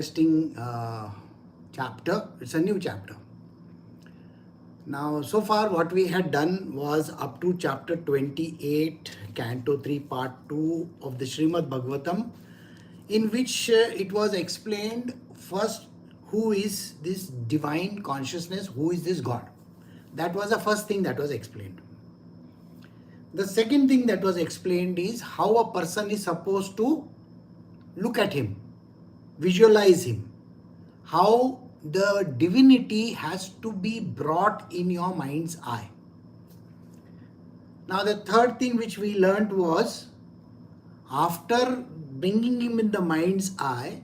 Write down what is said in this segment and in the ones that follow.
interesting chapter. It's a new chapter. Now, so far what we had done was up to chapter 28, Canto 3, part 2 of the Srimad Bhagavatam, in which it was explained first who is this divine consciousness, who is this God. That was the first thing that was explained. The second thing that was explained is how a person is supposed to look at him, visualize him, how the divinity has to be brought in your mind's eye. Now the third thing which we learnt was, after bringing him in the mind's eye,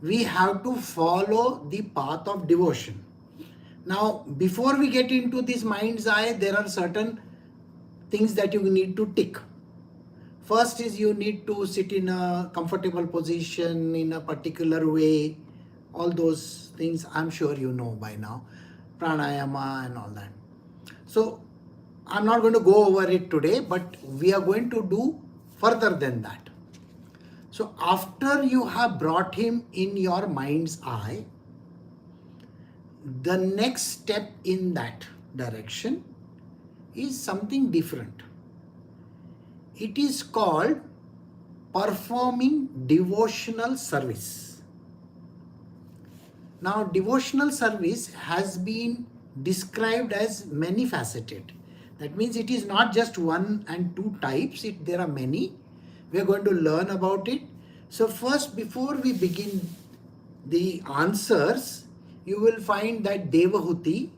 we have to follow the path of devotion. Now before we get into this mind's eye, there are certain things that you need to tick. First is you need to sit in a comfortable position in a particular way. All those things I'm sure you know by now. Pranayama and all that. So I'm not going to go over it today, but we are going to do further than that. So after you have brought him in your mind's eye, the next step in that direction is something different. It is called performing devotional service. Now, devotional service has been described as many faceted. That means it is not just one and two types, there are many. We are going to learn about it. So first, before we begin the answers, you will find that Devahuti,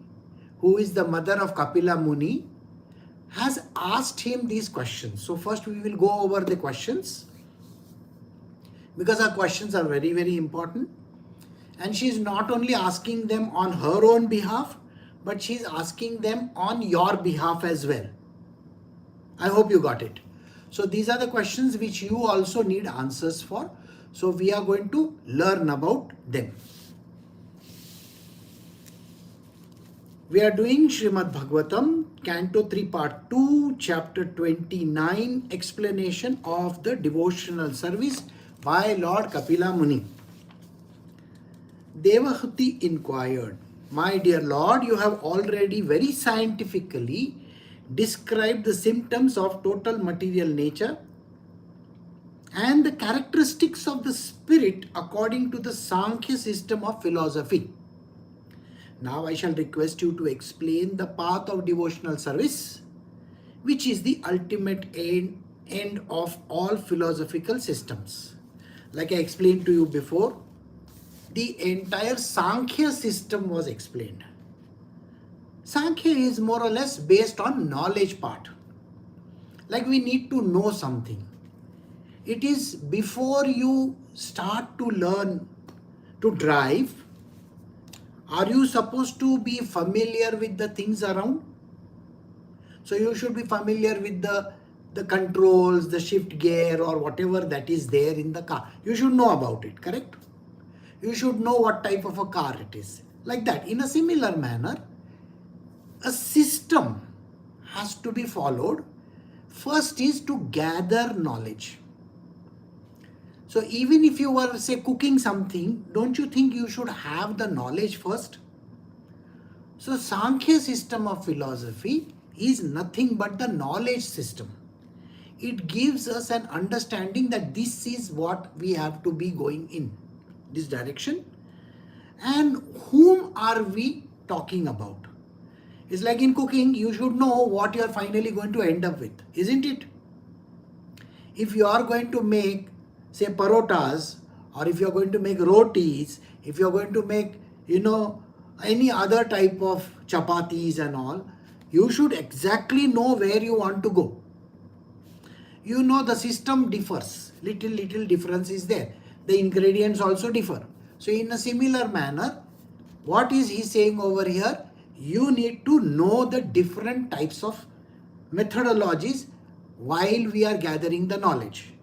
who is the mother of Kapila Muni, has asked him these questions. So first we will go over the questions, because our questions are very, very important. And she is not only asking them on her own behalf, but she is asking them on your behalf as well. I hope you got it. So these are the questions which you also need answers for. So we are going to learn about them. We are doing Srimad Bhagavatam, Canto 3, Part 2, Chapter 29, explanation of the devotional service by Lord Kapila Muni. Devahuti inquired, "My dear Lord, you have already very scientifically described the symptoms of total material nature and the characteristics of the spirit according to the Sankhya system of philosophy. Now I shall request you to explain the path of devotional service, which is the ultimate end of all philosophical systems." Like I explained to you before, the entire Sankhya system was explained. Sankhya is more or less based on knowledge part. Like we need to know something. It is before you start to learn to drive, are you supposed to be familiar with the things around? So you should be familiar with the controls, the shift gear or whatever that is there in the car. You should know about it, correct? You should know what type of a car it is. Like that. In a similar manner, a system has to be followed. First is to gather knowledge. So even if you were, say, cooking something, don't you think you should have the knowledge first? So Sankhya system of philosophy is nothing but the knowledge system. It gives us an understanding that this is what we have to be going in, this direction. And whom are we talking about? It's like in cooking, you should know what you are finally going to end up with, isn't it? If you are going to make, say, parotas, or if you are going to make rotis, if you are going to make, any other type of chapatis and all, you should exactly know where you want to go. The system differs. Little difference is there. The ingredients also differ. So in a similar manner, what is he saying over here? You need to know the different types of methodologies while we are gathering the knowledge.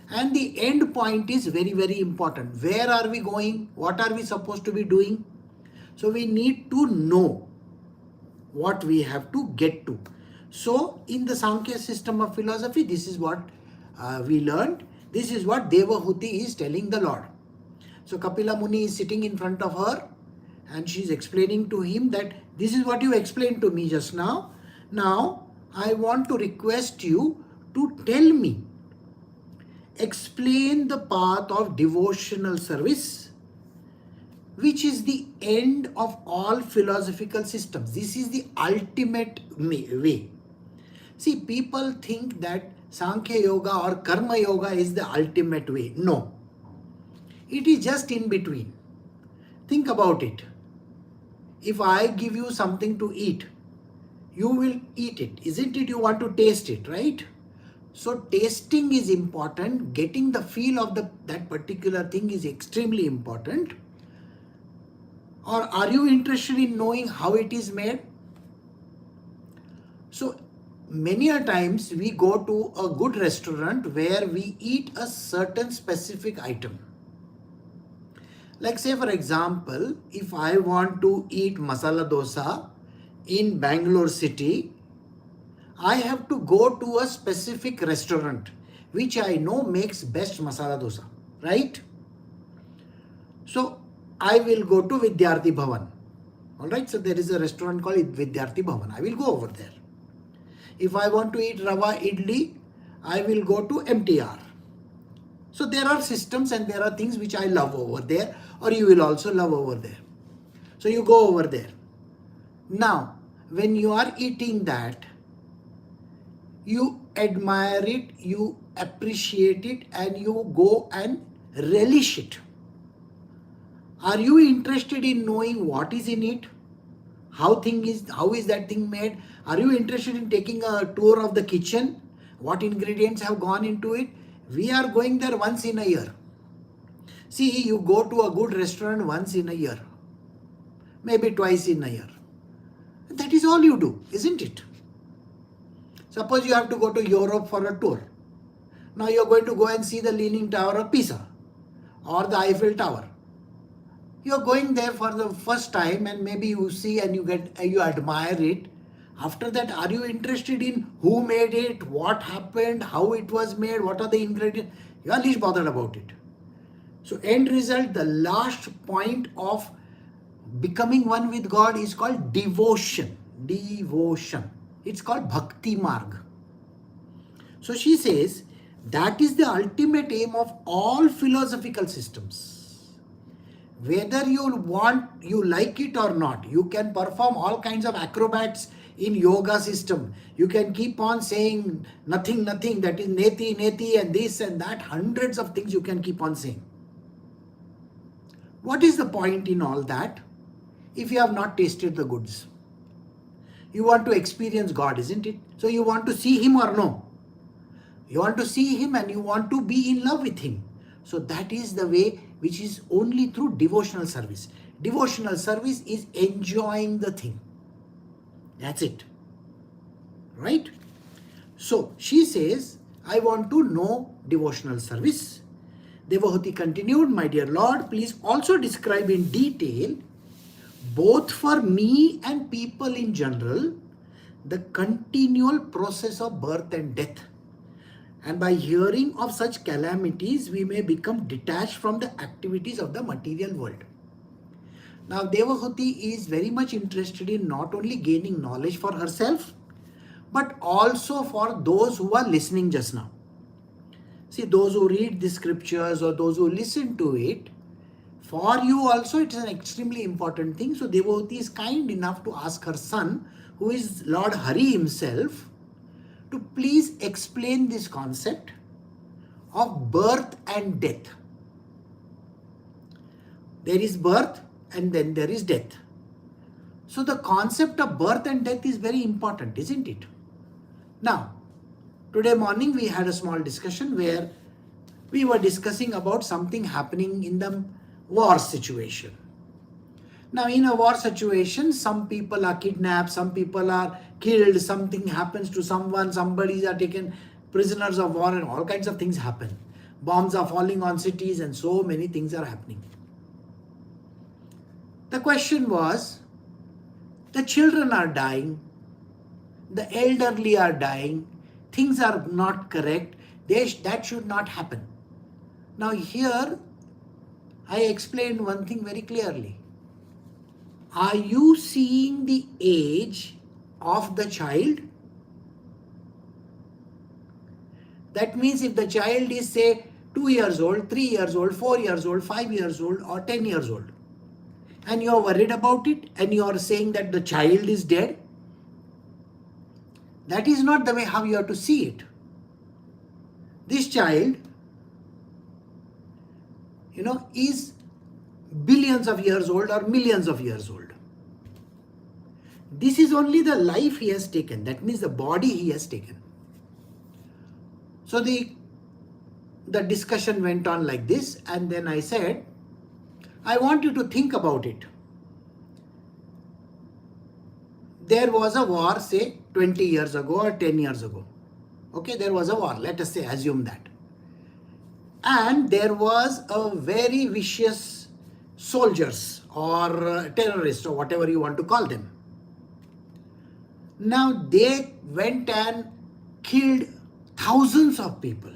And the end point is very, very important. Where are we going? What are we supposed to be doing? So we need to know what we have to get to. So in the Sankhya system of philosophy, this is what we learned. This is what Devahuti is telling the Lord. So Kapila Muni is sitting in front of her and she is explaining to him that this is what you explained to me just now. Now I want to request you to tell me, explain the path of devotional service, which is the end of all philosophical systems. This is the ultimate way. See, people think that Sankhya Yoga or Karma Yoga is the ultimate way. No. It is just in between. Think about it. If I give you something to eat, you will eat it. Isn't it? You want to taste it, right? So tasting is important. Getting the feel of that particular thing is extremely important. Or are you interested in knowing how it is made? So many a times we go to a good restaurant where we eat a certain specific item. Like say for example, if I want to eat masala dosa in Bangalore city, I have to go to a specific restaurant which I know makes best masala dosa, right? So I will go to Vidyarthi Bhavan. Alright, so there is a restaurant called Vidyarthi Bhavan. I will go over there. If I want to eat Rava Idli, I will go to MTR. So there are systems and there are things which I love over there, or you will also love over there. So you go over there. Now, when you are eating that, you admire it, you appreciate it, and you go and relish it. Are you interested in knowing what is in it? How is that thing made? Are you interested in taking a tour of the kitchen? What ingredients have gone into it? We are going there once in a year. See, you go to a good restaurant once in a year, maybe twice in a year. That is all you do, isn't it? Suppose you have to go to Europe for a tour. Now you are going to go and see the Leaning Tower of Pisa or the Eiffel Tower. You are going there for the first time and maybe you see and you admire it. After that, are you interested in who made it, what happened, how it was made, what are the ingredients? You are least bothered about it. So end result, the last point of becoming one with God is called devotion. Devotion. It's called Bhakti Marg. So she says that is the ultimate aim of all philosophical systems. Whether you like it or not, you can perform all kinds of acrobats in yoga system. You can keep on saying nothing, that is neti, and this and that. Hundreds of things you can keep on saying. What is the point in all that if you have not tasted the goods? You want to experience God, isn't it? So you want to see Him or no? You want to see Him and you want to be in love with Him. So that is the way, which is only through devotional service. Devotional service is enjoying the thing. That's it. Right? So she says, I want to know devotional service. Devahuti continued, my dear Lord, please also describe in detail, both for me and people in general, the continual process of birth and death. And by hearing of such calamities, we may become detached from the activities of the material world. Now, Devahuti is very much interested in not only gaining knowledge for herself, but also for those who are listening just now. See, those who read the scriptures or those who listen to it, for you also it is an extremely important thing. So Devahuti is kind enough to ask her son, who is Lord Hari himself, to please explain this concept of birth and death. There is birth and then there is death. So the concept of birth and death is very important, isn't it? Now, today morning we had a small discussion where we were discussing about something happening in the war situation. Now, in a war situation, some people are kidnapped, some people are killed, something happens to someone, somebody are taken prisoners of war, and all kinds of things happen. Bombs are falling on cities and so many things are happening. The question was, the children are dying, the elderly are dying, things are not correct, that should not happen. Now here, I explained one thing very clearly. Are you seeing the age of the child? That means if the child is, say, 2 years old, 3 years old, 4 years old, 5 years old, or 10 years old, and you are worried about it, and you are saying that the child is dead, that is not the way how you have to see it. This child, is billions of years old or millions of years old. This is only the life he has taken. That means the body he has taken. So the discussion went on like this, and then I said, I want you to think about it. There was a war, say, 20 years ago or 10 years ago. Okay, there was a war. Let us say, assume that. And there was a very vicious soldiers or terrorists or whatever you want to call them. Now they went and killed thousands of people.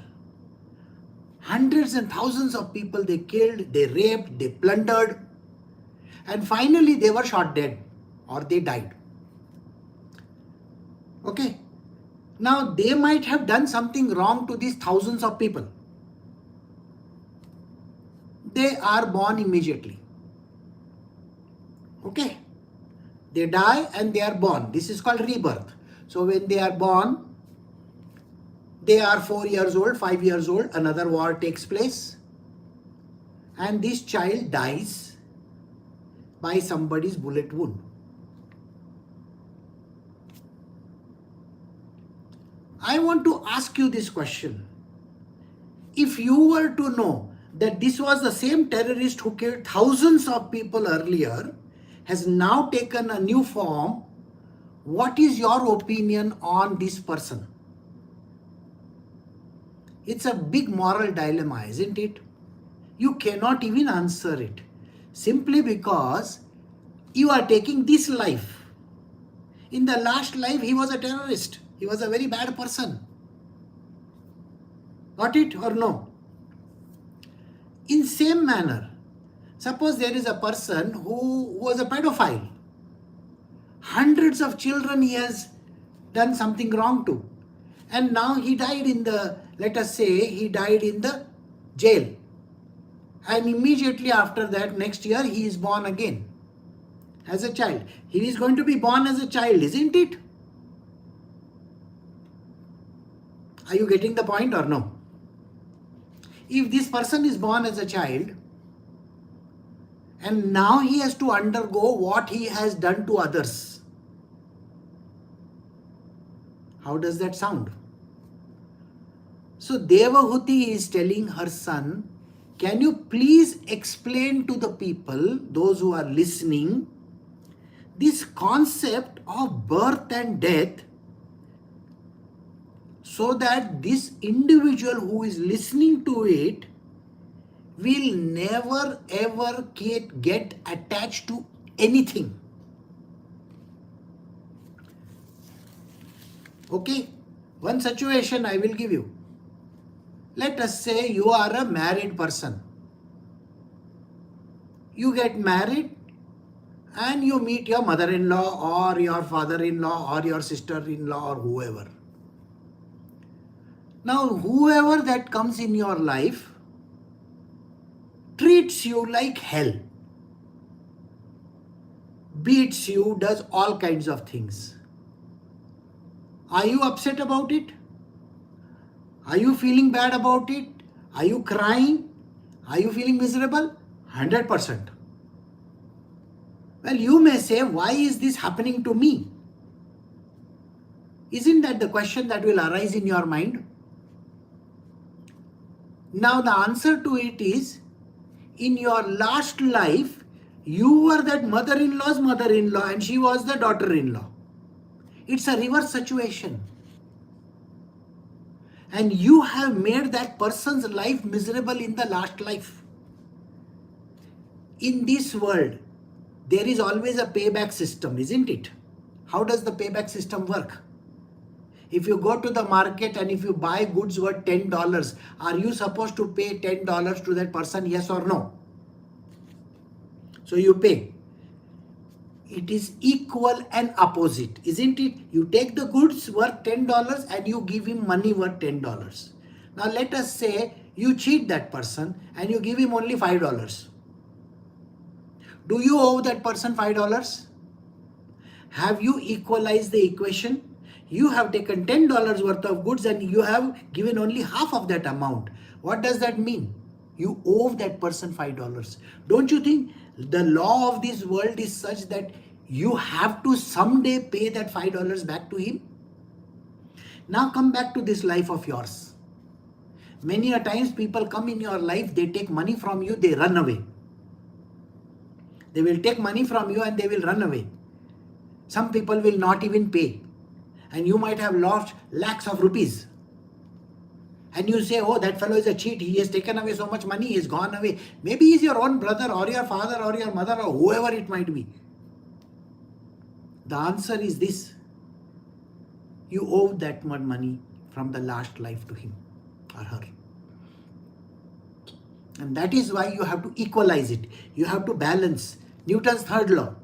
Hundreds and thousands of people they killed, they raped, they plundered, and finally they were shot dead or they died. Okay. Now they might have done something wrong to these thousands of people. They are born immediately. Okay. They die and they are born. This is called rebirth. So when they are born, they are 4 years old, 5 years old, another war takes place, and this child dies by somebody's bullet wound. I want to ask you this question. If you were to know that this was the same terrorist who killed thousands of people earlier, has now taken a new form, what is your opinion on this person? It's a big moral dilemma, isn't it? You cannot even answer it simply because you are taking this life. In the last life, he was a terrorist. He was a very bad person. Got it or no? In same manner, suppose there is a person who was a pedophile. Hundreds of children he has done something wrong to. And now he died in the, let us say, he died in the jail. And immediately after that, next year, he is born again as a child. He is going to be born as a child, isn't it? Are you getting the point or no? If this person is born as a child, and now he has to undergo what he has done to others, how does that sound? So Devahuti is telling her son, can you please explain to the people, those who are listening, this concept of birth and death, so that this individual who is listening to it will never ever get attached to anything. Okay, one situation I will give you. Let us say you are a married person. You get married and you meet your mother-in-law or your father-in-law or your sister-in-law or whoever. Now, whoever that comes in your life treats you like hell, beats you, does all kinds of things. Are you upset about it? Are you feeling bad about it? Are you crying? Are you feeling miserable? 100%. Well, you may say, why is this happening to me? Isn't that the question that will arise in your mind? Now the answer to it is, in your last life, you were that mother-in-law's mother-in-law and she was the daughter-in-law. It's a reverse situation. And you have made that person's life miserable in the last life. In this world, there is always a payback system, isn't it? How does the payback system work? If you go to the market and if you buy goods worth $10, are you supposed to pay $10 to that person, yes or no? So you pay. It is equal and opposite, isn't it? You take the goods worth $10 and you give him money worth $10. Now let us say you cheat that person and you give him only $5. Do you owe that person $5? Have you equalized the equation? You have taken $10 worth of goods and you have given only half of that amount. What does that mean? You owe that person $5. Don't you think the law of this world is such that you have to someday pay that $5 back to him? Now come back to this life of yours. Many a times people come in your life, they take money from you, they run away. They will take money from you and they will run away. Some people will not even pay. And you might have lost lakhs of rupees. And you say, oh, that fellow is a cheat. He has taken away so much money. He has gone away. Maybe he's your own brother or your father or your mother or whoever it might be. The answer is this. You owe that much money from the last life to him or her. And that is why you have to equalize it. You have to balance. Newton's third law.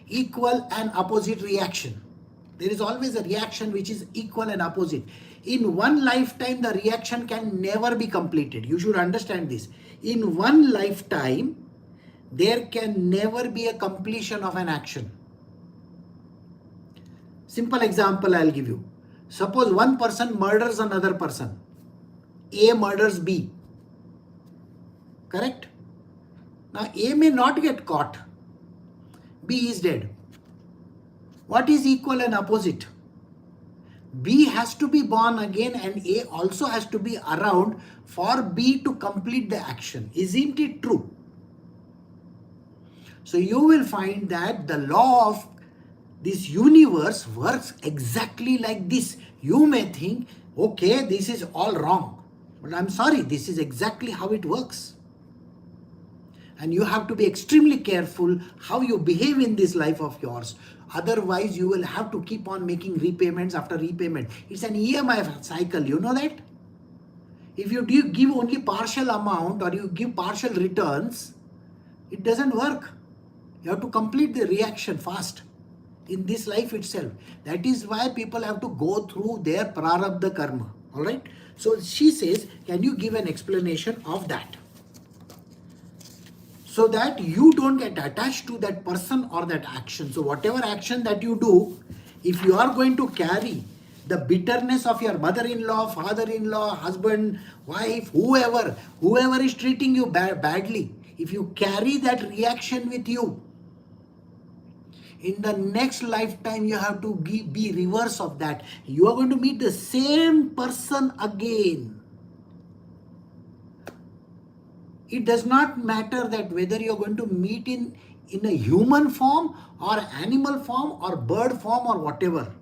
Equal and opposite reaction. There is always a reaction which is equal and opposite. In one lifetime, the reaction can never be completed. You should understand this. In one lifetime, there can never be a completion of an action. Simple example I'll give you. Suppose one person murders another person. A murders B. Correct? Now A may not get caught. B is dead. What is equal and opposite? B has to be born again and A also has to be around for B to complete the action. Isn't it true? So you will find that the law of this universe works exactly like this. You may think, okay, this is all wrong. But I'm sorry, this is exactly how it works. And you have to be extremely careful how you behave in this life of yours. Otherwise, you will have to keep on making repayments after repayment. It's an EMI cycle, you know that? If you give only partial amount or you give partial returns, it doesn't work. You have to complete the reaction fast in this life itself. That is why people have to go through their prarabdha karma. Alright? So she says, can you give an explanation of that? So that you don't get attached to that person or that action. So whatever action that you do, if you are going to carry the bitterness of your mother-in-law, father-in-law, husband, wife, whoever is treating you badly, if you carry that reaction with you, in the next lifetime you have to be reverse of that. You are going to meet the same person again. It does not matter that whether you are going to meet in a human form or animal form or bird form or whatever.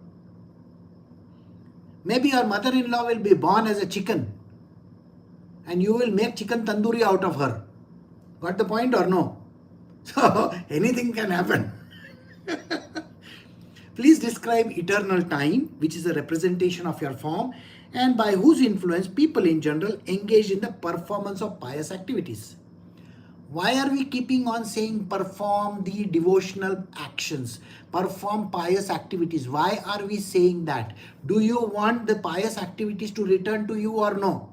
Maybe your mother-in-law will be born as a chicken and you will make chicken tandoori out of her. Got the point or no? So anything can happen. Please describe eternal time, which is a representation of your form, and by whose influence people in general engage in the performance of pious activities. Why are we keeping on saying perform the devotional actions, perform pious activities? Why are we saying that? Do you want the pious activities to return to you or no?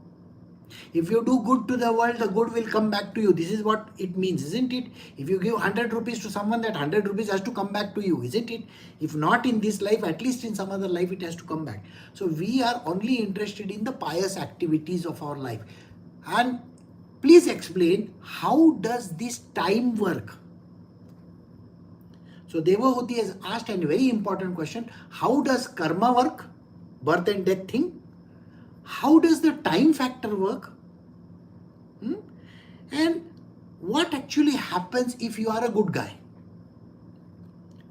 If you do good to the world, the good will come back to you. This is what it means, isn't it? If you give 100 rupees to someone, that 100 rupees has to come back to you, isn't it? If not in this life, at least in some other life, it has to come back. So we are only interested in the pious activities of our life. And please explain, how does this time work? So Devahuti has asked a very important question. How does karma work? Birth and death thing? How does the time factor work? And what actually happens if you are a good guy?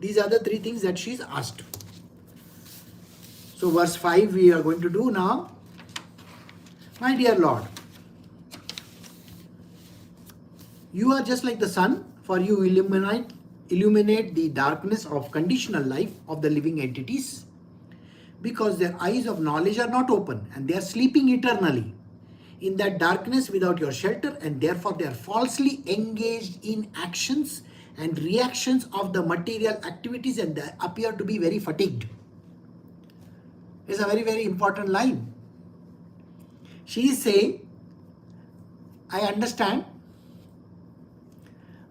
These are the three things that she's asked. So verse 5 we are going to do now. My dear Lord, you are just like the sun, for you illuminate the darkness of conditional life of the living entities, because their eyes of knowledge are not open and they are sleeping eternally. in that darkness without your shelter, and therefore they are falsely engaged in actions and reactions of the material activities, and they appear to be very fatigued. It's a very, very important line. She is saying, I understand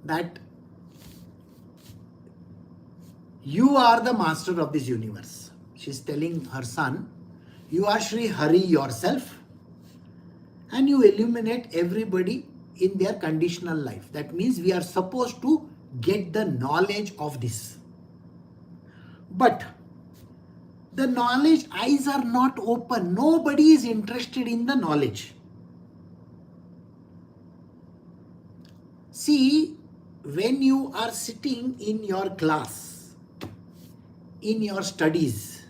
that you are the master of this universe. She's telling her son, you are Sri Hari yourself, and you illuminate everybody in their conditional life. That means we are supposed to get the knowledge of this. But the knowledge eyes are not open. Nobody is interested in the knowledge. See, when you are sitting in your class, in your studies,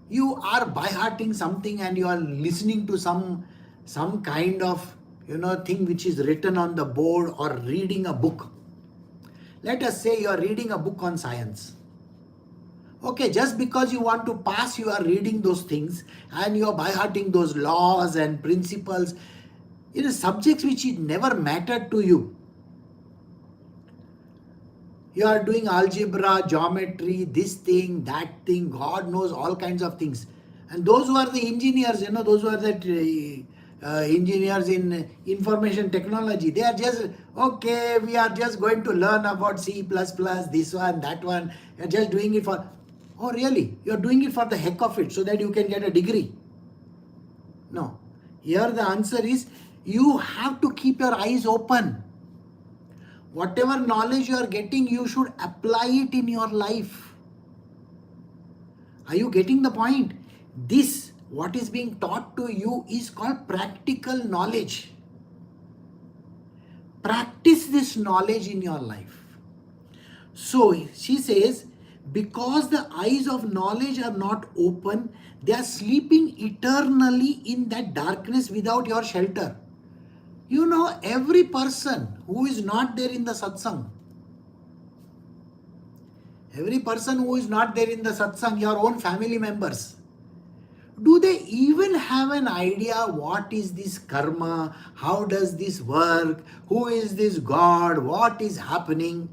you are by-hearting something and you are listening to some kind of thing which is written on the board, or reading a book. Let us say you are reading a book on science. Okay, just because you want to pass, you are reading those things and you are by-hearting those laws and principles. Subjects which never mattered to you. You are doing algebra, geometry, this thing, that thing, God knows all kinds of things. And those who are the engineers, those who are the engineers in information technology, they are just, okay, we are just going to learn about C++, this one, that one. You are just doing it for, oh really? You are doing it for the heck of it so that you can get a degree. No. Here the answer is, you have to keep your eyes open. Whatever knowledge you are getting, you should apply it in your life. Are you getting the point? This, what is being taught to you, is called practical knowledge. Practice this knowledge in your life. So she says, because the eyes of knowledge are not open, they are sleeping eternally in that darkness without your shelter. Every person who is not there in the satsang, your own family members, do they even have an idea what is this karma? How does this work? Who is this God? What is happening?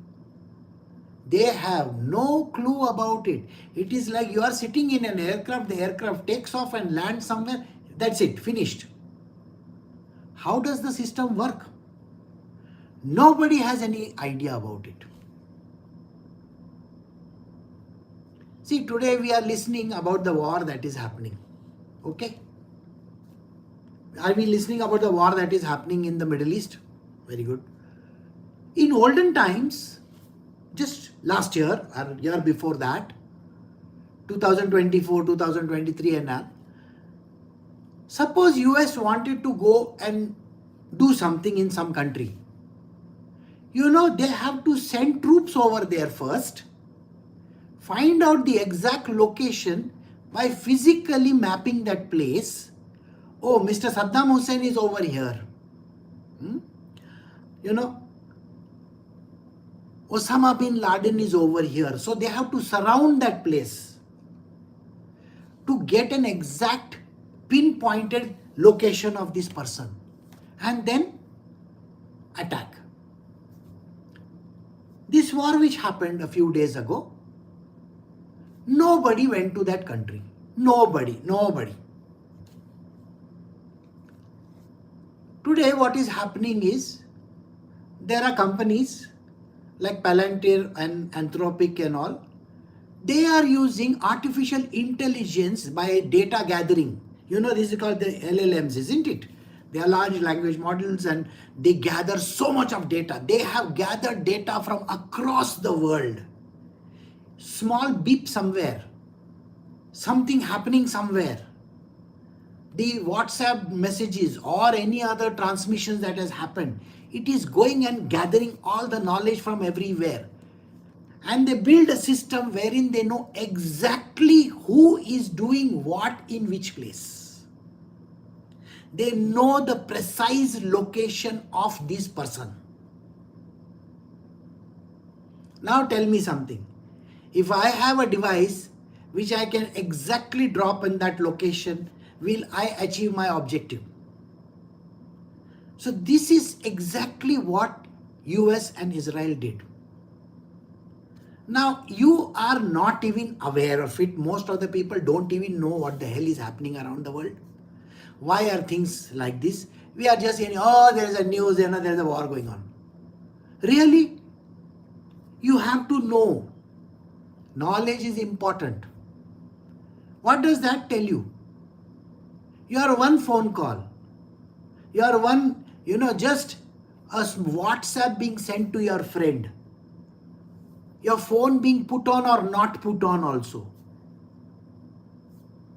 They have no clue about it. It is like you are sitting in an aircraft, the aircraft takes off and lands somewhere, that's it, finished. How does the system work? Nobody has any idea about it. See, today we are listening about the war that is happening. Okay? Are we listening about the war that is happening in the Middle East? Very good. In olden times, just last year or year before that, 2024, 2023 and all, suppose US wanted to go and do something in some country. They have to send troops over there first, find out the exact location by physically mapping that place. Oh, Mr. Saddam Hussein is over here. Osama bin Laden is over here. So they have to surround that place to get an exact pinpointed location of this person and then attack. This war which happened a few days ago, nobody went to that country. Nobody. Today what is happening is, there are companies like Palantir and Anthropic and all, they are using artificial intelligence by data gathering. This is called the LLMs, isn't it? They are large language models and they gather so much of data. They have gathered data from across the world. Small beep somewhere, something happening somewhere, the WhatsApp messages or any other transmissions that has happened, it is going and gathering all the knowledge from everywhere. And they build a system wherein they know exactly who is doing what in which place. They know the precise location of this person. Now tell me something. If I have a device which I can exactly drop in that location, will I achieve my objective? So this is exactly what US and Israel did. Now you are not even aware of it. Most of the people don't even know what the hell is happening around the world. Why are things like this? We are just saying, oh, there is a news, there is a war going on. Really? You have to know. Knowledge is important. What does that tell you? You are one phone call. You are one, just a WhatsApp being sent to your friend. Your phone being put on or not put on also.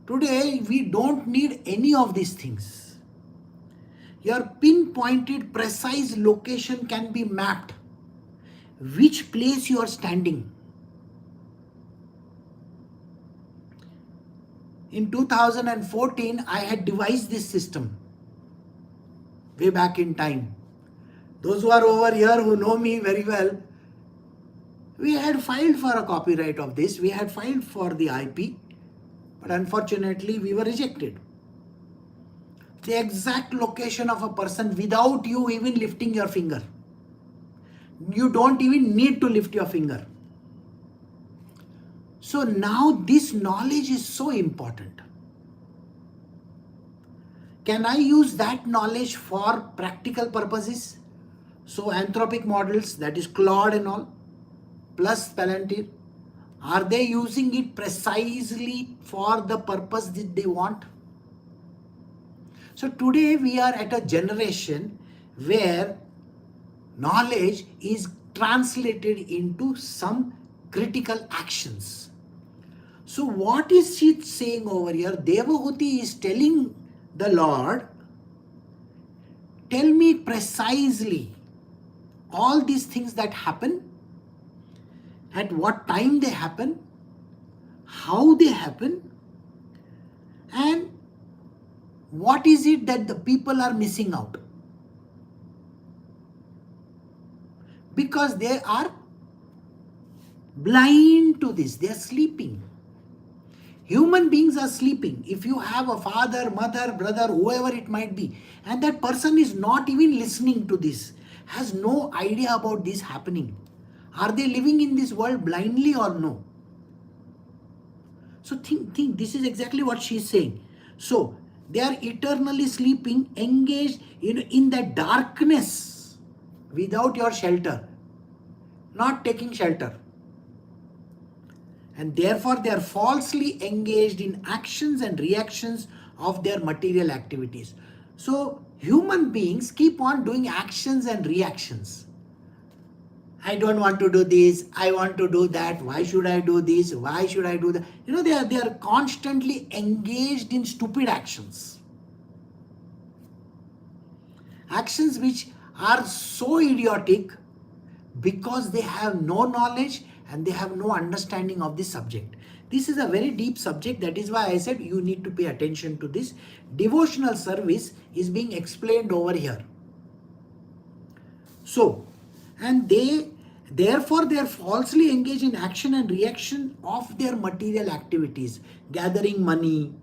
Today, we don't need any of these things. Your pinpointed, precise location can be mapped. Which place you are standing. In 2014, I had devised this system. Way back in time. Those who are over here who know me very well, we had filed for a copyright of this. We had filed for the IP. But unfortunately, we were rejected. The exact location of a person without you even lifting your finger. You don't even need to lift your finger. So now this knowledge is so important. Can I use that knowledge for practical purposes? So anthropic models, that is Claude and all, plus Palantir, are they using it precisely for the purpose that they want? So today we are at a generation where knowledge is translated into some critical actions. So what is she saying over here? Devahuti is telling the Lord, tell me precisely all these things that happen, at what time they happen, how they happen, and what is it that the people are missing out. Because they are blind to this, they are sleeping. Human beings are sleeping. If you have a father, mother, brother, whoever it might be, and that person is not even listening to this, has no idea about this happening, are they living in this world blindly or no? So think, this is exactly what she is saying. So they are eternally sleeping, engaged in the darkness without your shelter, not taking shelter. And therefore they are falsely engaged in actions and reactions of their material activities. So human beings keep on doing actions and reactions. I don't want to do this, I want to do that, why should I do this, why should I do that? They are constantly engaged in stupid actions. Actions which are so idiotic because they have no knowledge and they have no understanding of this subject. This is a very deep subject. That is why I said you need to pay attention to this. Devotional service is being explained over here. So, and therefore they are falsely engaged in action and reaction of their material activities, gathering money,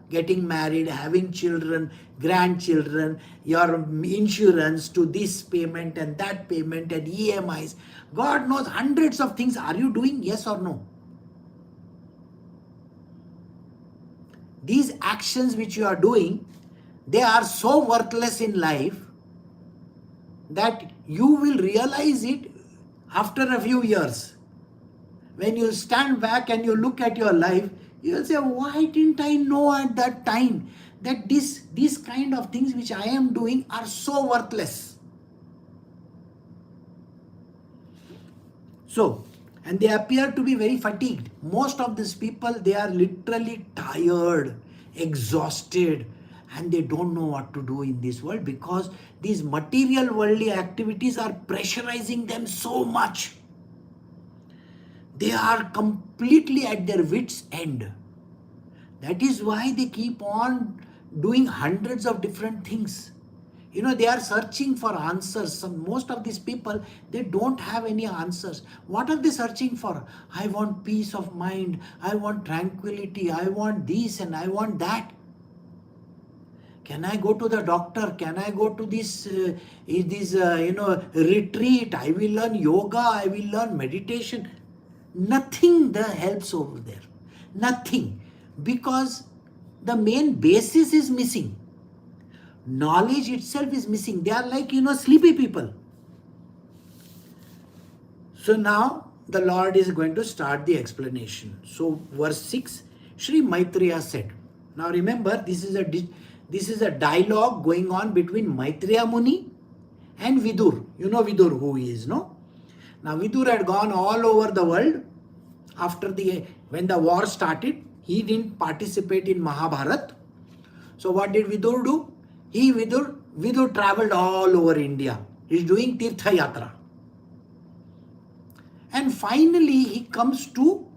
getting married, having children, grandchildren, your insurance to this payment and that payment and EMIs. God knows hundreds of things. Are you doing? Yes or no? These actions which you are doing, they are so worthless in life that you will realize it after a few years. When you stand back and you look at your life, you will say, why didn't I know at that time that these kind of things which I am doing are so worthless? So, and they appear to be very fatigued. Most of these people, they are literally tired, exhausted, and they don't know what to do in this world because these material worldly activities are pressurizing them so much. They are completely at their wits' end. That is why they keep on doing hundreds of different things. They are searching for answers. Most of these people, they don't have any answers. What are they searching for? I want peace of mind. I want tranquility. I want this and I want that. Can I go to the doctor? Can I go to this retreat? I will learn yoga. I will learn meditation. Nothing that helps over there. Nothing. Because the main basis is missing. Knowledge itself is missing. They are like, sleepy people. So now the Lord is going to start the explanation. So verse 6, Sri Maitreya said. Now remember, this is a dialogue going on between Maitreya Muni and Vidur. You know Vidur who he is, no? Now Vidur had gone all over the world when the war started. He didn't participate in Mahabharat. So what did Vidur do? Vidur traveled all over India. He's doing Tirtha Yatra. And finally he comes to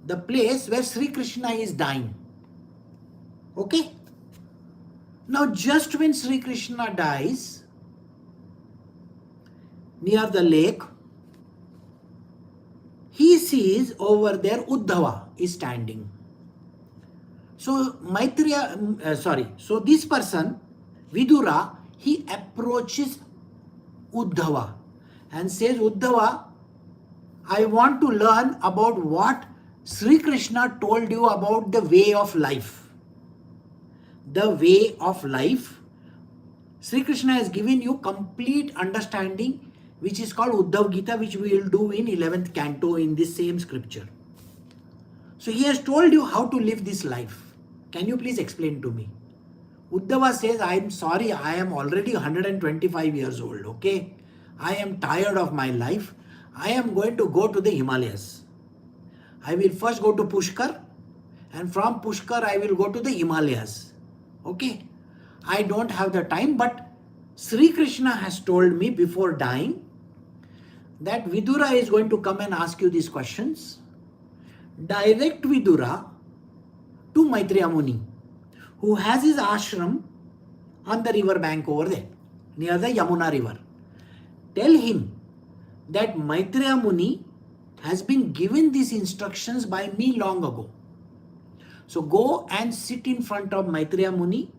the place where Sri Krishna is dying. Okay? Now just when Sri Krishna dies, near the lake, he sees over there Uddhava is standing. So so this person, Vidura, he approaches Uddhava and says, Uddhava, I want to learn about what Sri Krishna told you about the way of life. The way of life. Sri Krishna has given you complete understanding, which is called Uddhav Gita, which we will do in 11th canto in this same scripture. So he has told you how to live this life. Can you please explain to me? Uddhava says, I am sorry, I am already 125 years old, okay? I am tired of my life. I am going to go to the Himalayas. I will first go to Pushkar, and from Pushkar I will go to the Himalayas. Okay? I don't have the time, but Sri Krishna has told me before dying that Vidura is going to come and ask you these questions. Direct Vidura to Maitreya Muni, who has his ashram on the river bank over there, near the Yamuna river. Tell him that Maitreya Muni has been given these instructions by me long ago. So go and sit in front of Maitreya Muni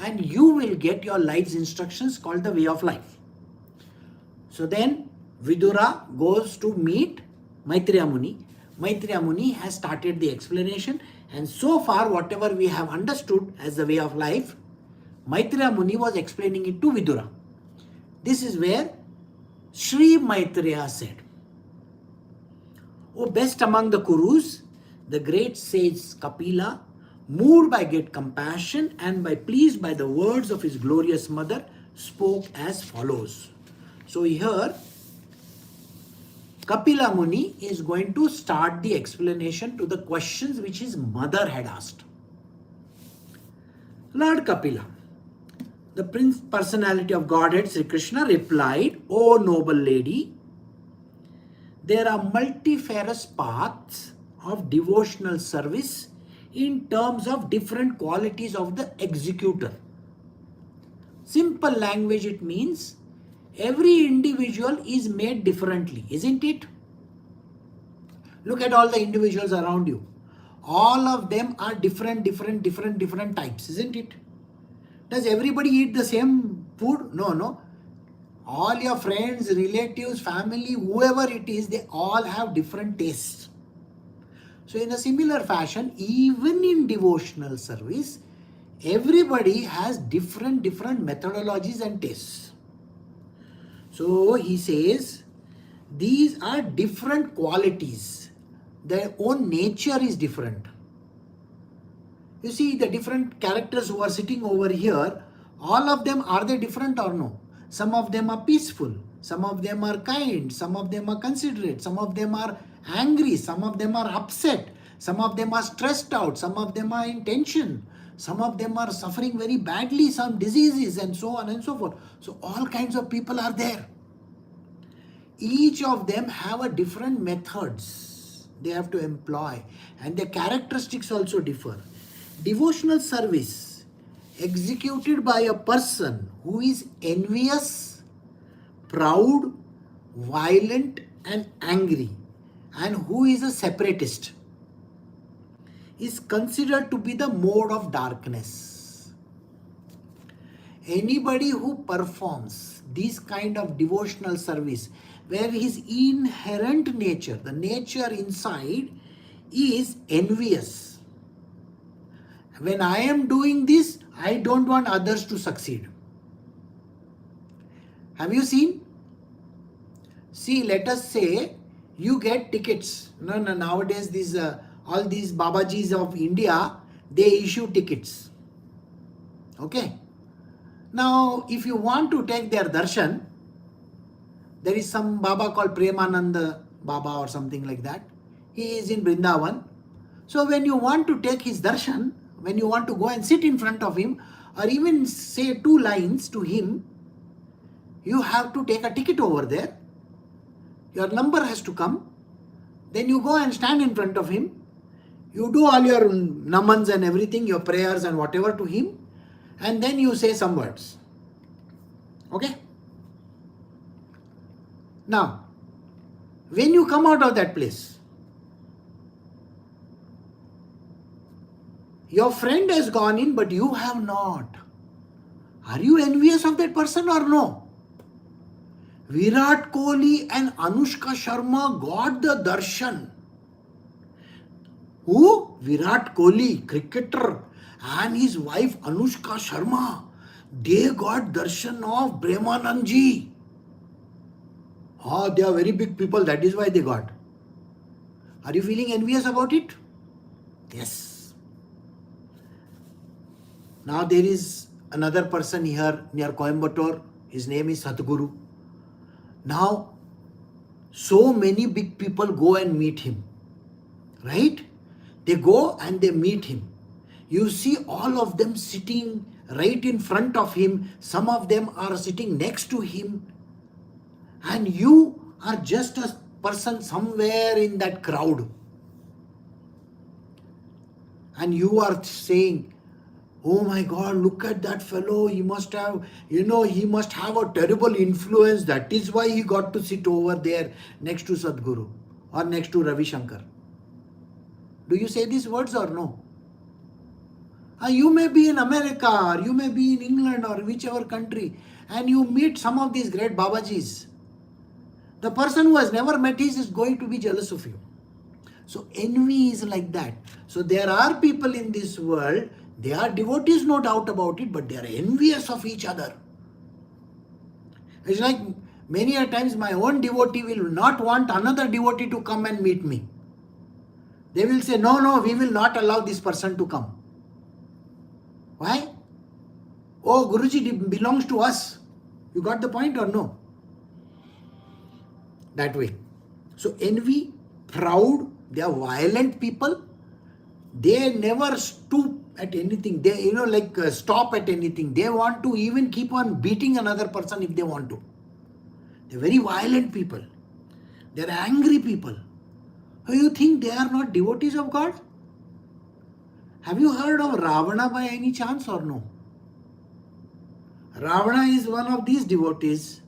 and you will get your life's instructions called the way of life. So then Vidura goes to meet Maitreya Muni. Maitreya Muni has started the explanation, and so far whatever we have understood as the way of life, Maitreya Muni was explaining it to Vidura. This is where Sri Maitreya said, O best among the Kurus, the great sage Kapila, moved by great compassion and pleased by the words of his glorious mother, spoke as follows. So here, Kapila Muni is going to start the explanation to the questions which his mother had asked. Lord Kapila, the personality of Godhead, Sri Krishna, replied, O noble lady, there are multifarious paths of devotional service in terms of different qualities of the executor. Simple language, it means every individual is made differently, isn't it? Look at all the individuals around you. All of them are different types, isn't it? Does everybody eat the same food? No. All your friends, relatives, family, whoever it is, they all have different tastes. So in a similar fashion, even in devotional service, everybody has different methodologies and tastes. So he says, these are different qualities. Their own nature is different. You see, the different characters who are sitting over here, all of them, are they different or no? Some of them are peaceful, some of them are kind, some of them are considerate, some of them are angry, some of them are upset, some of them are stressed out, some of them are in tension, some of them are suffering very badly, some diseases, and so on and so forth. So all kinds of people are there. Each of them have a different methods they have to employ, and their characteristics also differ. Devotional service executed by a person who is envious, proud, violent and angry, and who is a separatist, is considered to be the mode of darkness. Anybody who performs this kind of devotional service, where his inherent nature, the nature inside, is envious. When I am doing this, I don't want others to succeed. Have you seen? See, let us say you get tickets. No, nowadays these all these Babajis of India, they issue tickets. Okay. Now, if you want to take their darshan, there is some Baba called Premananda Baba or something like that. He is in Vrindavan. So when you want to take his darshan, when you want to go and sit in front of him, or even say 2 lines to him, you have to take a ticket over there. Your number has to come. Then you go and stand in front of him. You do all your namans and everything, your prayers and whatever to him. And then you say some words. Okay? Now, when you come out of that place, your friend has gone in, but you have not. Are you envious of that person or no? Virat Kohli and Anushka Sharma got the darshan. Who? Virat Kohli, cricketer, and his wife Anushka Sharma. They got darshan of Brahmanandji. They are very big people, that is why they got. Are you feeling envious about it? Yes. Now there is another person here near Coimbatore. His name is Sadhguru. Now, so many big people go and meet him. Right? They go and they meet him. You see all of them sitting right in front of him. Some of them are sitting next to him. And you are just a person somewhere in that crowd. And you are saying, oh my God, look at that fellow. He must have, he must have a terrible influence. That is why he got to sit over there next to Sadhguru or next to Ravi Shankar. Do you say these words or no? You may be in America or you may be in England or whichever country, and you meet some of these great Babajis. The person who has never met is going to be jealous of you. So envy is like that. So there are people in this world, they are devotees, no doubt about it, but they are envious of each other. It's like many a times my own devotee will not want another devotee to come and meet me. They will say, no, we will not allow this person to come. Why? Oh, Guruji belongs to us. You got the point or no? That way. So envy, proud, they are violent people. They never stoop at anything. They, stop at anything. They want to even keep on beating another person if they want to. They're very violent people. They're angry people. You think they are not devotees of God? Have you heard of Ravana by any chance or no? Ravana is one of these devotees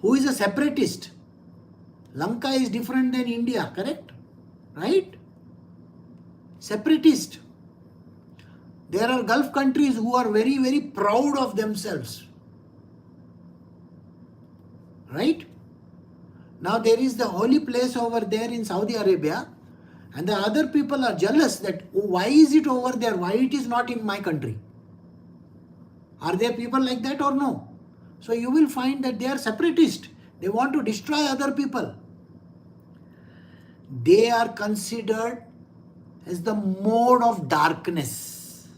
who is a separatist. Lanka is different than India, correct? Right? Separatist. There are Gulf countries who are very, very proud of themselves. Right? Now there is the holy place over there in Saudi Arabia, and the other people are jealous that why is it over there? Why it is not in my country? Are there people like that or no? So you will find that they are separatist. They want to destroy other people. They are considered as the mode of darkness,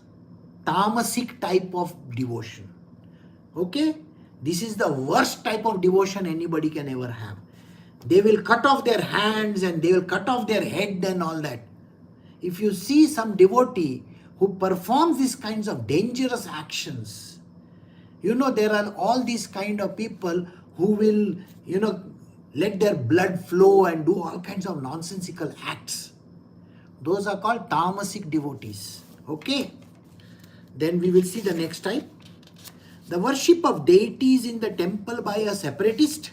tamasic type of devotion. Okay? This is the worst type of devotion anybody can ever have. They will cut off their hands and they will cut off their head and all that. If you see some devotee who performs these kinds of dangerous actions, there are all these kind of people who will, let their blood flow and do all kinds of nonsensical acts. Those are called tamasic devotees. Okay? Then we will see the next type. The worship of deities in the temple by a separatist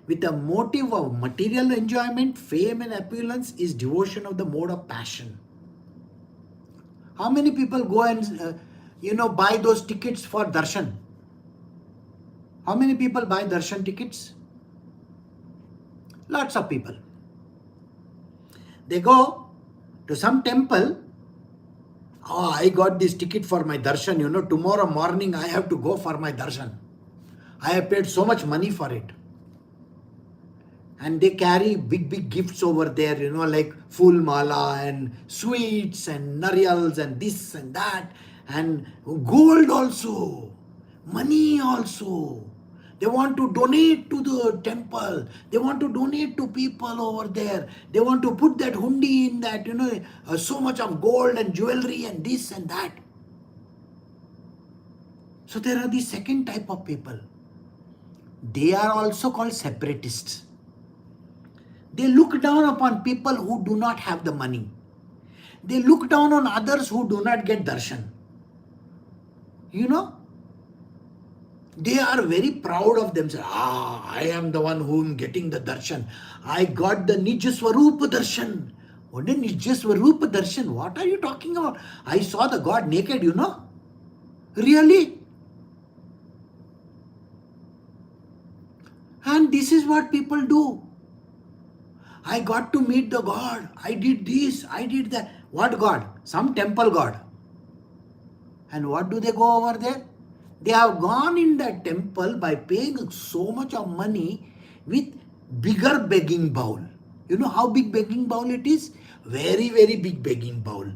with a motive of material enjoyment, fame and opulence is devotion of the mode of passion. How many people go and buy those tickets for darshan. How many people buy darshan tickets? Lots of people. They go to some temple. Oh, I got this ticket for my darshan. Tomorrow morning I have to go for my darshan. I have paid so much money for it. And they carry big gifts over there, like full mala and sweets and nariyals and this and that. And gold also. Money also. They want to donate to the temple. They want to donate to people over there. They want to put that hundi in that, so much of gold and jewelry and this and that. So there are the second type of people. They are also called separatists. They look down upon people who do not have the money. They look down on others who do not get darshan. They are very proud of themselves. I am the one who am getting the darshan. I got the Nijaswarupa darshan. What is Nijaswarupa darshan? What are you talking about? I saw the God naked, Really? And this is what people do. I got to meet the God. I did this, I did that. What God? Some temple God. And what do they go over there? They have gone in that temple by paying so much of money with bigger begging bowl. You know how big begging bowl it is? Very, very big begging bowl.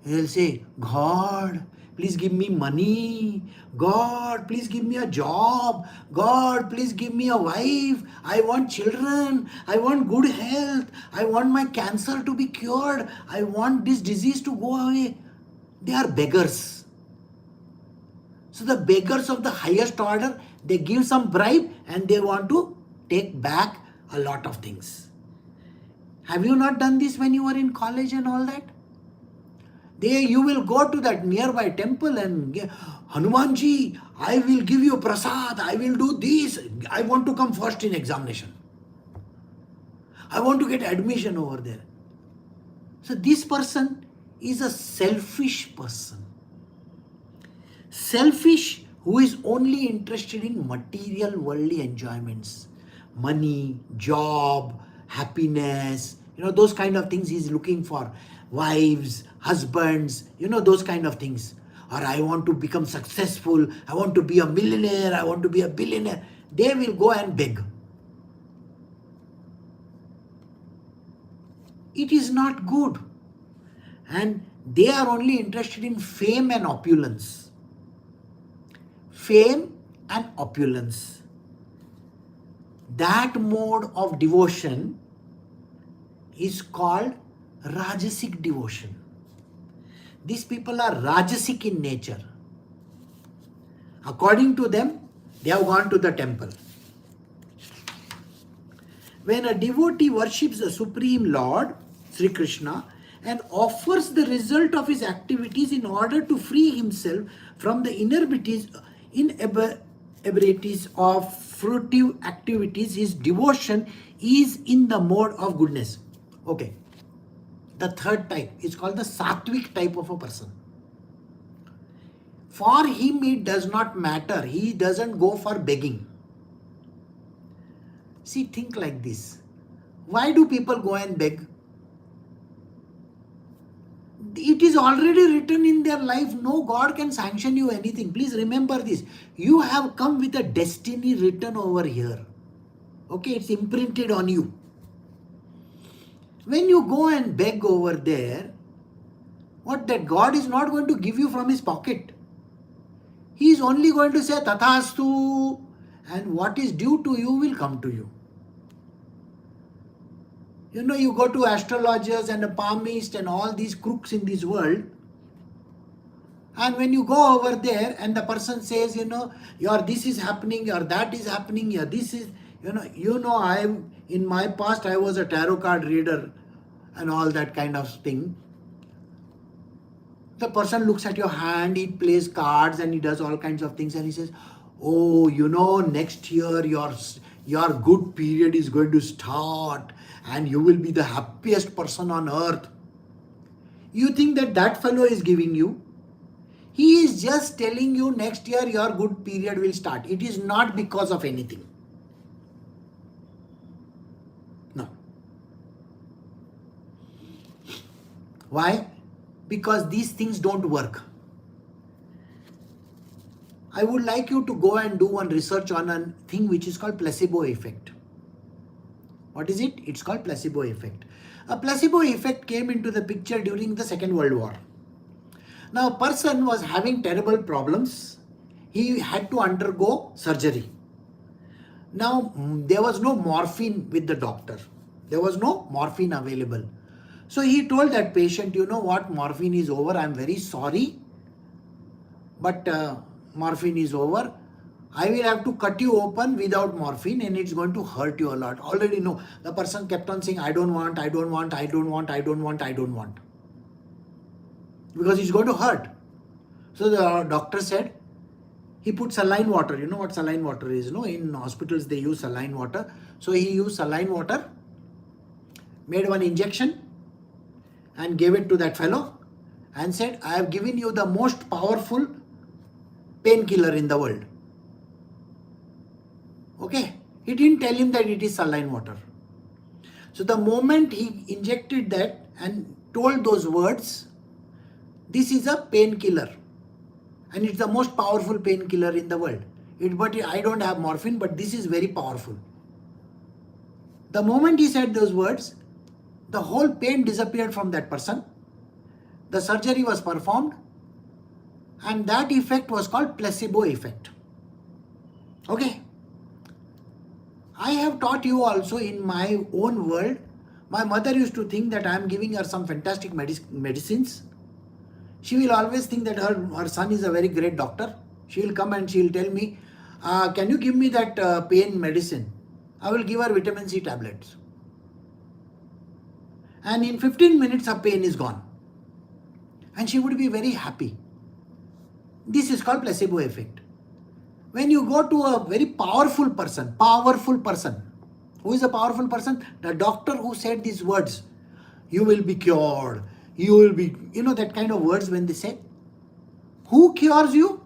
They'll say, God, please give me money. God, please give me a job. God, please give me a wife. I want children. I want good health. I want my cancer to be cured. I want this disease to go away. They are beggars. So the beggars of the highest order, they give some bribe and they want to take back a lot of things. Have you not done this when you were in college and all that? You will go to that nearby temple and Hanumanji, I will give you prasad, I will do this. I want to come first in examination. I want to get admission over there. So this person is a selfish person. Selfish who is only interested in material worldly enjoyments. Money, job, happiness, those kind of things he's looking for. Wives, husbands, those kind of things. Or I want to become successful, I want to be a millionaire, I want to be a billionaire. They will go and beg. It is not good. And they are only interested in fame and opulence. Fame and opulence. That mode of devotion is called Rajasic devotion. These people are Rajasic in nature. According to them, they have gone to the temple. When a devotee worships the Supreme Lord, Sri Krishna, and offers the result of his activities in order to free himself from the inabilities of fruitive activities, his devotion is in the mode of goodness. Okay. The third type is called the Sattvic type of a person. For him it does not matter. He doesn't go for begging. See, think like this. Why do people go and beg? It is already written in their life. No God can sanction you anything. Please remember this. You have come with a destiny written over here. Okay, it's imprinted on you. When you go and beg over there, that God is not going to give you from his pocket. He is only going to say Tathastu, and what is due to you will come to you. You go to astrologers and a palmist and all these crooks in this world, and when you go over there and the person says, your this is happening, your that is happening, your this is, in my past I was a tarot card reader and all that kind of thing. The person looks at your hand, he plays cards and he does all kinds of things and he says, oh, next year your good period is going to start and you will be the happiest person on earth. You think that fellow is giving you? He is just telling you next year your good period will start. It is not because of anything. No. Why? Because these things don't work. I would like you to go and do one research on a thing which is called placebo effect. What is it? It's called placebo effect. A placebo effect came into the picture during the Second World War. Now, a person was having terrible problems. He had to undergo surgery. Now, there was no morphine with the doctor. There was no morphine available. So he told that patient, you know what, morphine is over. I'm very sorry, but morphine is over. I will have to cut you open without morphine and it's going to hurt you a lot. Already know. The person kept on saying, I don't want, I don't want, I don't want, I don't want, I don't want. Because it's going to hurt. So the doctor said, he put saline water. You know what saline water is, no? In hospitals they use saline water. So he used saline water, made one injection and gave it to that fellow and said, I have given you the most powerful painkiller in the world. Okay? He didn't tell him that it is saline water. So the moment he injected that and told those words, this is a painkiller and it's the most powerful painkiller in the world. But I don't have morphine, but this is very powerful. The moment he said those words, the whole pain disappeared from that person. The surgery was performed and that effect was called placebo effect. Okay? I have taught you also in my own world. My mother used to think that I am giving her some fantastic medicines. She will always think that her son is a very great doctor. She will come and she will tell me, can you give me that pain medicine? I will give her vitamin C tablets. And in 15 minutes her pain is gone. And she would be very happy. This is called placebo effect. When you go to a very powerful person, who is a powerful person? The doctor who said these words, you will be cured, you will be, that kind of words when they say. Who cures you?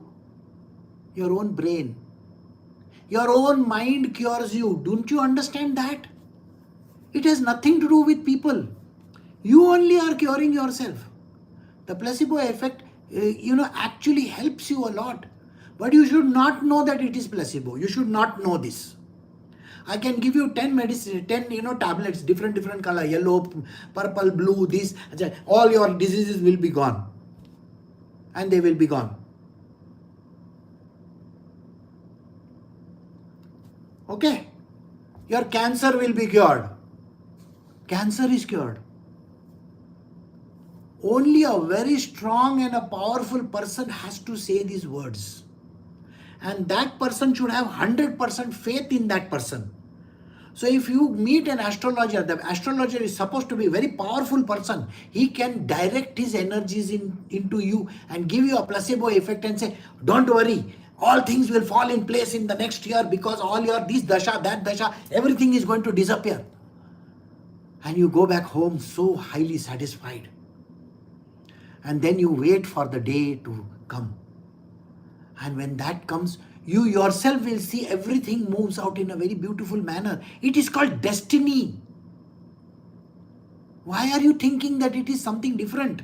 Your own brain. Your own mind cures you. Don't you understand that? It has nothing to do with people. You only are curing yourself. The placebo effect, actually helps you a lot. But you should not know that it is placebo. You should not know this. I can give you 10 medicine, 10 tablets, different color, yellow, purple, blue, this, all your diseases will be gone. And they will be gone. Okay? Your cancer will be cured. Cancer is cured. Only a very strong and a powerful person has to say these words. And that person should have 100% faith in that person. So if you meet an astrologer, the astrologer is supposed to be a very powerful person. He can direct his energies into you and give you a placebo effect and say, don't worry, all things will fall in place in the next year because all your this dasha, that dasha, everything is going to disappear. And you go back home so highly satisfied. And then you wait for the day to come. And when that comes, you yourself will see everything moves out in a very beautiful manner. It is called destiny. Why are you thinking that it is something different?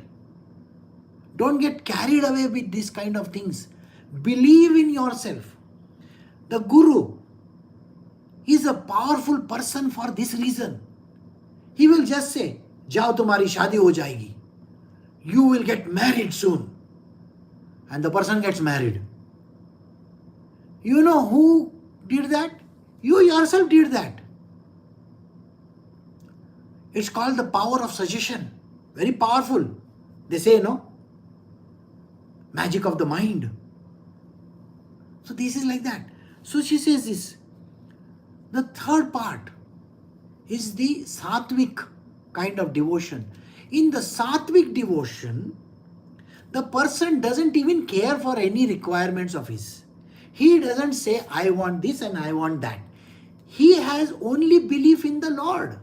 Don't get carried away with these kind of things. Believe in yourself. The Guru is a powerful person for this reason. He will just say, Jao tumhari shadi ho jayegi. You will get married soon. And the person gets married. You know who did that? You yourself did that. It's called the power of suggestion. Very powerful. They say, no? Magic of the mind. So this is like that. So she says this. The third part is the sattvic kind of devotion. In the sattvic devotion, the person doesn't even care for any requirements of his. He doesn't say, I want this and I want that. He has only belief in the Lord.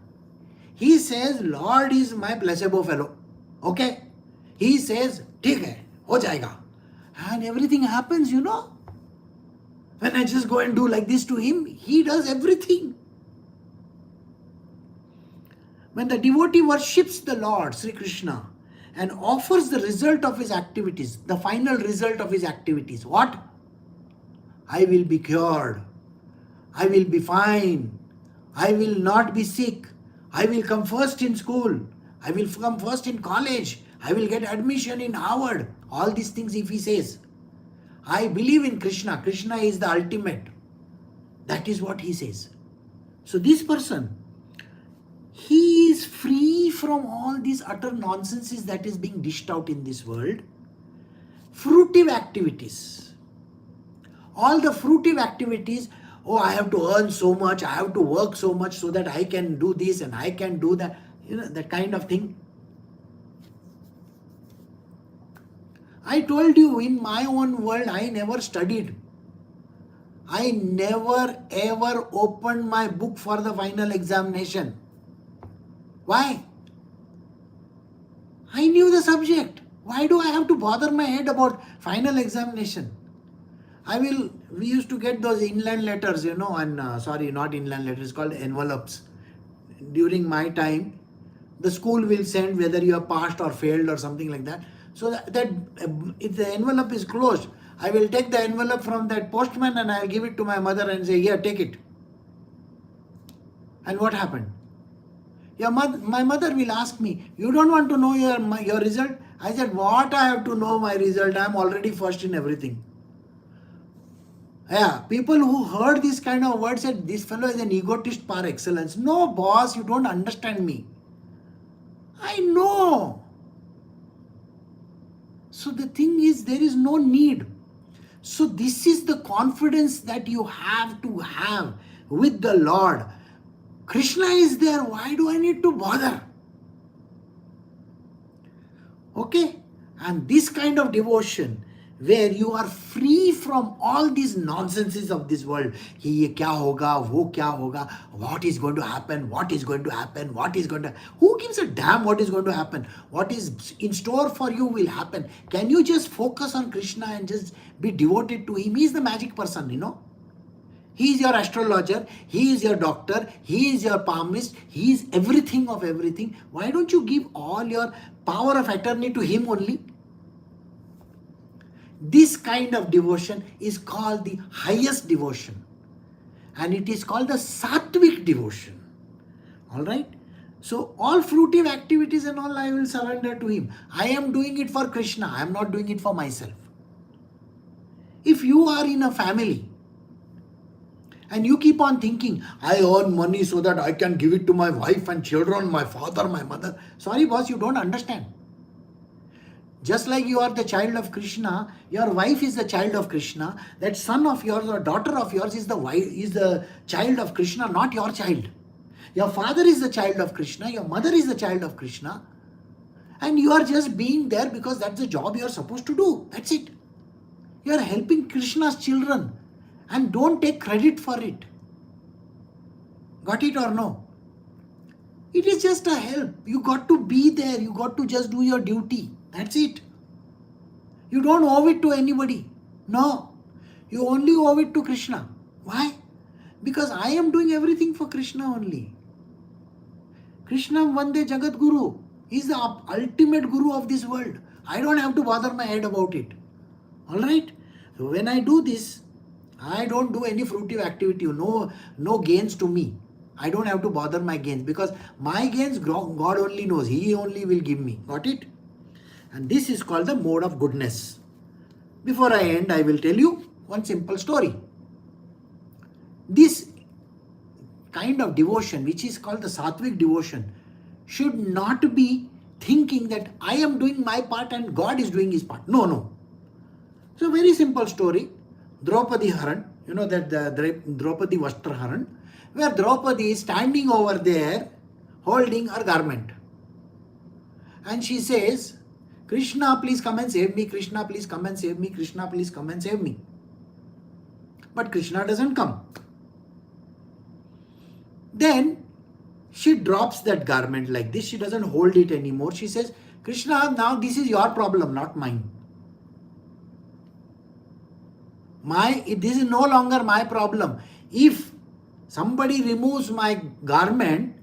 He says, Lord is my placebo fellow. Okay? He says, ठीक है, हो जाएगा. And everything happens, you know. When I just go and do like this to him, he does everything. When the devotee worships the Lord, Sri Krishna, and offers the result of his activities, the final result of his activities, what? I will be cured. I will be fine. I will not be sick. I will come first in school. I will come first in college. I will get admission in Harvard. All these things if he says. I believe in Krishna. Krishna is the ultimate. That is what he says. So this person, he is free from all these utter nonsenses that is being dished out in this world. Fruitive activities. All the fruitive activities, oh, I have to earn so much, I have to work so much so that I can do this and I can do that, you know, that kind of thing. I told you, in my own world, I never studied. I never ever opened my book for the final examination. Why? I knew the subject. Why do I have to bother my head about final examination? We used to get those inland letters, you know, and sorry, not inland letters, called envelopes. During my time, the school will send whether you have passed or failed or something like that. So that if the envelope is closed, I will take the envelope from that postman and I will give it to my mother and say, here, take it. And what happened? My mother will ask me, you don't want to know your result? I said, what I have to know my result? I am already first in everything. Yeah, people who heard this kind of words said, this fellow is an egotist par excellence. No, boss, you don't understand me. I know. So the thing is, there is no need. So this is the confidence that you have to have with the Lord. Krishna is there. Why do I need to bother? Okay? And this kind of devotion, where you are free from all these nonsenses of this world. Ye kya hoga, wo kya hoga, what is going to happen, what is going to happen, what is going to... Who gives a damn what is going to happen? What is in store for you will happen. Can you just focus on Krishna and just be devoted to him? He is the magic person, you know. He is your astrologer, he is your doctor, he is your palmist, he is everything of everything. Why don't you give all your power of attorney to him only? This kind of devotion is called the highest devotion. And it is called the sattvic devotion. Alright? So all fruitive activities and all I will surrender to him. I am doing it for Krishna. I am not doing it for myself. If you are in a family and you keep on thinking, I earn money so that I can give it to my wife and children, my father, my mother. Sorry boss, you don't understand. Just like you are the child of Krishna, your wife is the child of Krishna. That son of yours or daughter of yours is the child of Krishna, not your child. Your father is the child of Krishna. Your mother is the child of Krishna. And you are just being there because that's the job you are supposed to do. That's it. You are helping Krishna's children. And don't take credit for it. Got it or no? It is just a help. You got to be there. You got to just do your duty. That's it. You don't owe it to anybody. No. You only owe it to Krishna. Why? Because I am doing everything for Krishna only. Krishna Vande Jagat Guru. He is the ultimate guru of this world. I don't have to bother my head about it. Alright? So when I do this, I don't do any fruitive activity. No gains to me. I don't have to bother my gains because my gains God only knows. He only will give me. Got it? And this is called the mode of goodness. Before I end, I will tell you one simple story. This kind of devotion, which is called the sattvic devotion, should not be thinking that I am doing my part and God is doing his part. No. So very simple story. Draupadi Haran, you know that the Draupadi Vastra Haran, where Draupadi is standing over there holding her garment. And she says, Krishna, please come and save me. Krishna, please come and save me. Krishna, please come and save me. But Krishna doesn't come. Then she drops that garment like this. She doesn't hold it anymore. She says, Krishna, now this is your problem, not mine. This is no longer my problem. If somebody removes my garment,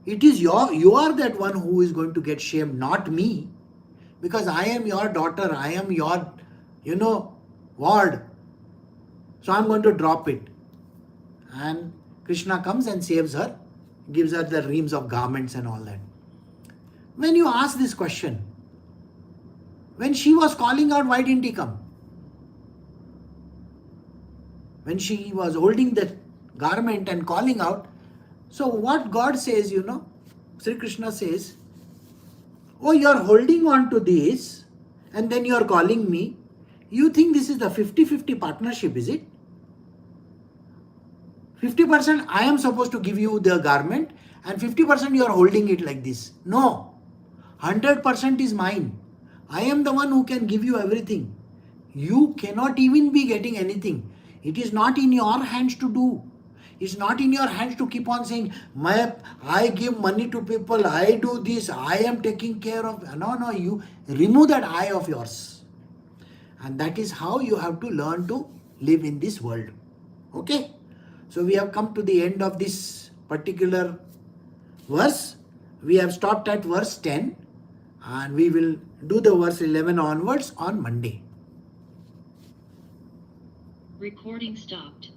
it is you are that one who is going to get shamed, not me. Because I am your daughter, I am your, ward. So I'm going to drop it. And Krishna comes and saves her, gives her the reams of garments and all that. When you ask this question, when she was calling out, why didn't he come? When she was holding the garment and calling out, so what God says, Sri Krishna says, oh, you're holding on to this and then you're calling me. You think this is the 50-50 partnership, is it? 50% I am supposed to give you the garment and 50% you are holding it like this. No, 100% is mine. I am the one who can give you everything. You cannot even be getting anything. It is not in your hands to do. It's not in your hands to keep on saying, I give money to people, I do this, I am taking care of. No, you remove that I of yours. And that is how you have to learn to live in this world. Okay? So we have come to the end of this particular verse. We have stopped at verse 10 and we will do the verse 11 onwards on Monday. Recording stopped.